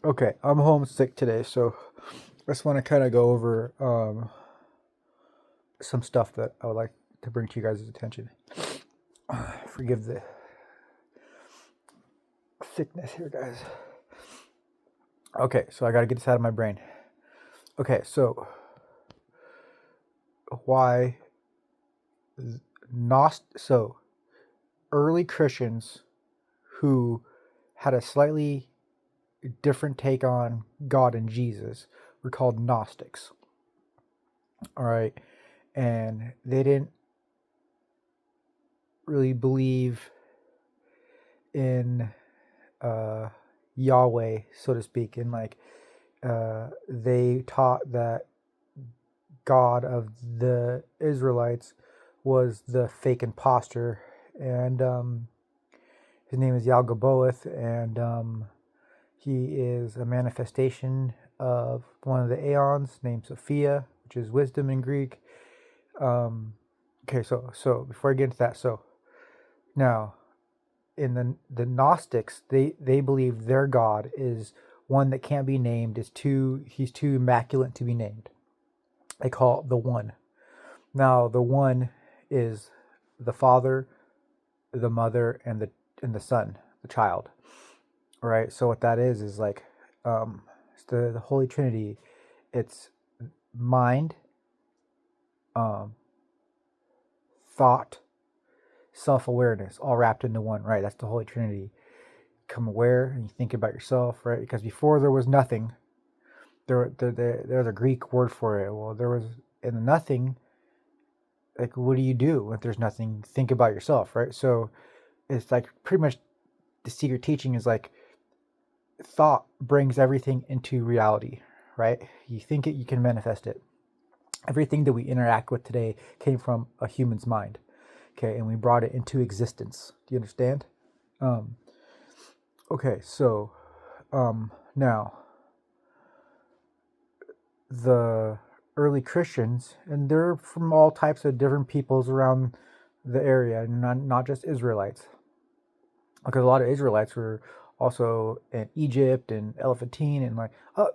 Okay, I'm homesick today, so I just want to kind of go over some stuff that I would like to bring to you guys' attention. Forgive the sickness here, guys. Okay, so I got to get this out of my brain. Okay, so why so early Christians who had a slightly different take on God and Jesus were called Gnostics. All right, and they didn't really believe in uh, Yahweh, so to speak, and they taught that God of the Israelites was the fake imposter, and his name is Yalgaboeth, and he is a manifestation of one of the aeons named Sophia, which is wisdom in Greek. Um, okay, so before I get into that, so now in the Gnostics, they believe their God is one that can't be named. He's too immaculate to be named. They call it the One. Now the One is the Father, the Mother, and the Son, the child. Right. So what that is like it's the Holy Trinity. It's mind, um, thought, self awareness, all wrapped into one. Right. That's the Holy Trinity. Become aware and you think about yourself, right? Because before there was nothing, there's a Greek word for it. Well, there was in the nothing. Like, what do you do if there's nothing? Think about yourself, right? So it's like pretty much the secret teaching is like thought brings everything into reality, right? You think it, you can manifest it. Everything that we interact with today came from a human's mind, okay, and we brought it into existence. Do you understand? Um, okay, so now the early Christians, and they're from all types of different peoples around the area, not just Israelites, because a lot of Israelites were also in Egypt and Elephantine and like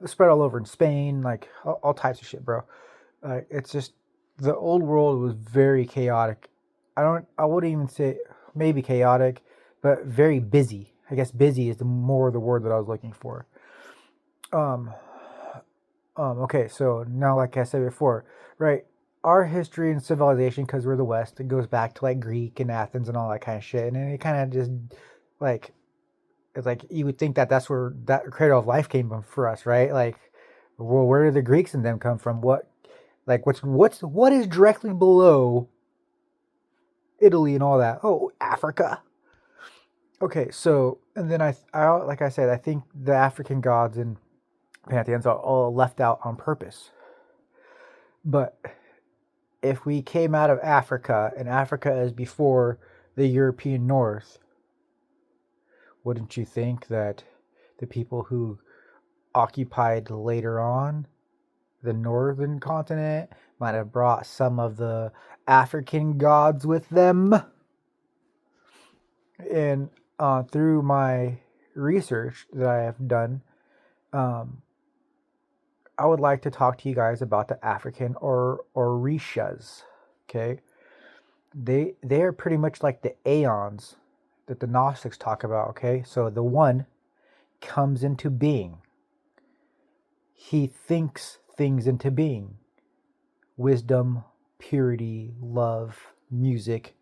spread all over in Spain, like all types of shit, bro. It's just the old world was very chaotic. I wouldn't even say maybe chaotic, but very busy. I guess busy is the word that I was looking for. Um, okay, so now, like I said before, right? Our history and civilization, because we're the West, it goes back to like Greek and Athens and all that kind of shit, and then it kind of just like it's like you would think that that's where that cradle of life came from for us, right? Like, well, where did the Greeks and them come from? What is directly below Italy and all that? Oh, Africa. Okay, so and then I like I said, I think the African gods and pantheons are all left out on purpose. But if we came out of Africa and Africa is before the European North, wouldn't you think that the people who occupied later on the northern continent might have brought some of the African gods with them? And through my research that I have done, um, I would like to talk to you guys about the African or Orishas. Okay, they are pretty much like the aeons that the Gnostics talk about. Okay, so the one comes into being. He thinks things into being. Wisdom, purity, love, music,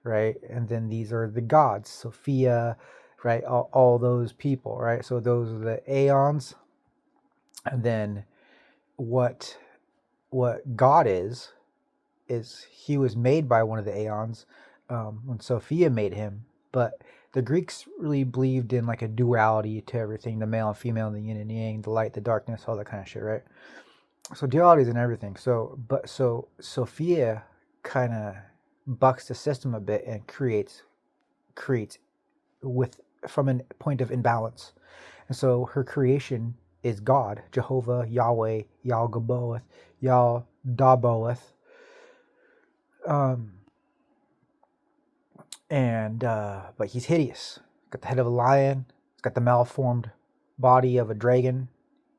right? And then these are the gods, Sophia, right? All those people, right? So those are the aeons. And then what God is he was made by one of the aeons when Sophia made him. But the Greeks really believed in like a duality to everything, the male and female, the yin and yang, the light, the darkness, all that kind of shit, right? So dualities and everything. So Sophia kind of bucks the system a bit and creates with from a point of imbalance. And so her creation is God, Jehovah, Yahweh, Yalgaboeth, Yaldaboeth. Um, and but he's hideous. Got the head of a lion. He's got the malformed body of a dragon,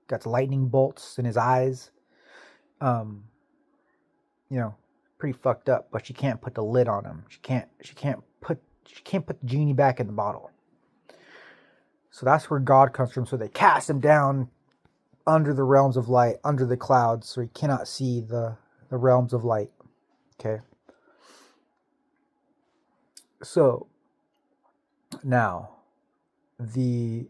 got lightning bolts in his eyes. Um, you know, pretty fucked up, but she can't put the lid on him. She can't put the genie back in the bottle. So that's where God comes from. So they cast him down under the realms of light, under the clouds, so he cannot see the realms of light. Okay. So now the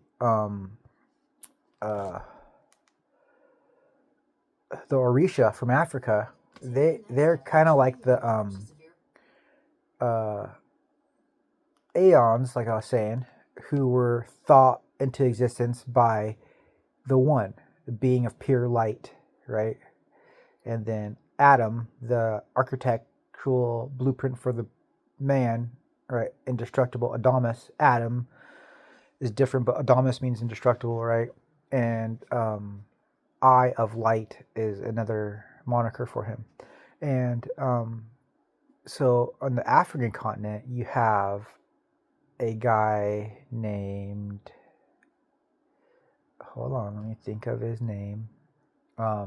Orisha from Africa, they're kind of like the aeons, like I was saying, who were thought into existence by the One, the being of pure light, right? And then Adam, the architectural blueprint for the man, right? Indestructible. Adamus, Adam is different, but Adamus means indestructible, right? And Eye of Light is another moniker for him. And so on the African continent, you have a guy named, hold on, let me think of his name. Oh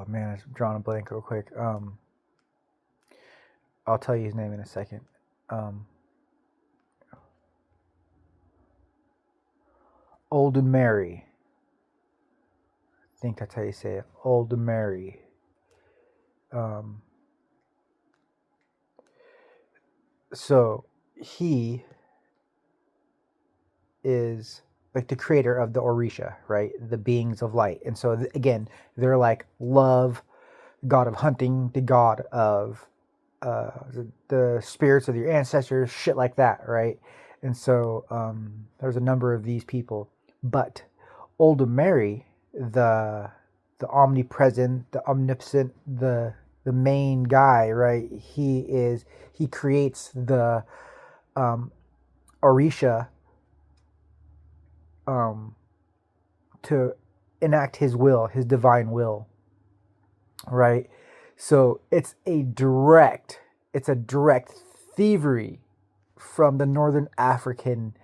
man, I'm drawing a blank real quick. I'll tell you his name in a second. Old Mary. I think that's how you say it. Old Mary. So he is like the creator of the Orisha, right? The beings of light. And so again, they're like love, god of hunting, the god of the spirits of your ancestors, shit like that, right? And so there's a number of these people. But Old Mary, the omnipresent, the omnipotent, the main guy, right? He creates the Orisha to enact his will, his divine will, right? So it's a direct thievery from the Northern African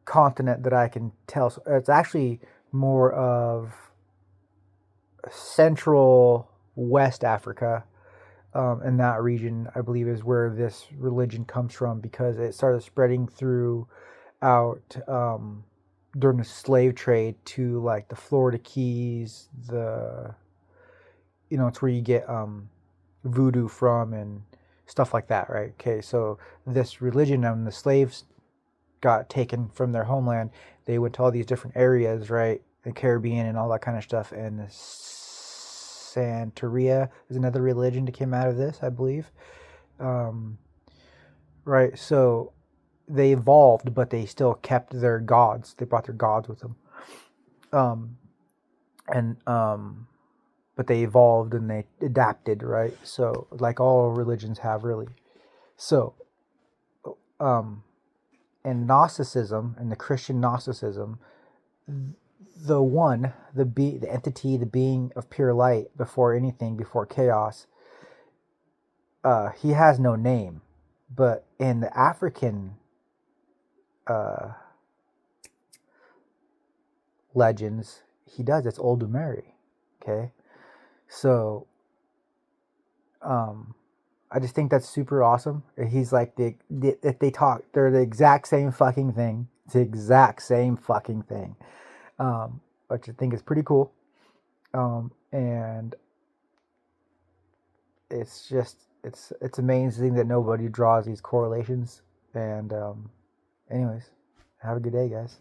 continent that I can tell. So it's actually more of Central West Africa, in that region, I believe, is where this religion comes from, because it started spreading throughout during the slave trade to like the Florida Keys, it's where you get voodoo from and stuff like that, right? Okay, so this religion, when the slaves got taken from their homeland, they went to all these different areas, right? The Caribbean and all that kind of stuff. And Santeria is another religion that came out of this, I believe. Right, so they evolved, but they still kept their gods. They brought their gods with them. But they evolved and they adapted, right? So like all religions have, really. So in Gnosticism, in the Christian Gnosticism, the One, the entity, the being of pure light, before anything, before chaos, he has no name. But in the African legends, he does. It's Old Mary. Okay, so I just think that's super awesome. He's like if they talk, they're the exact same fucking thing. It's the exact same fucking thing, which I think is pretty cool. And it's just it's amazing that nobody draws these correlations. And anyways, have a good day, guys.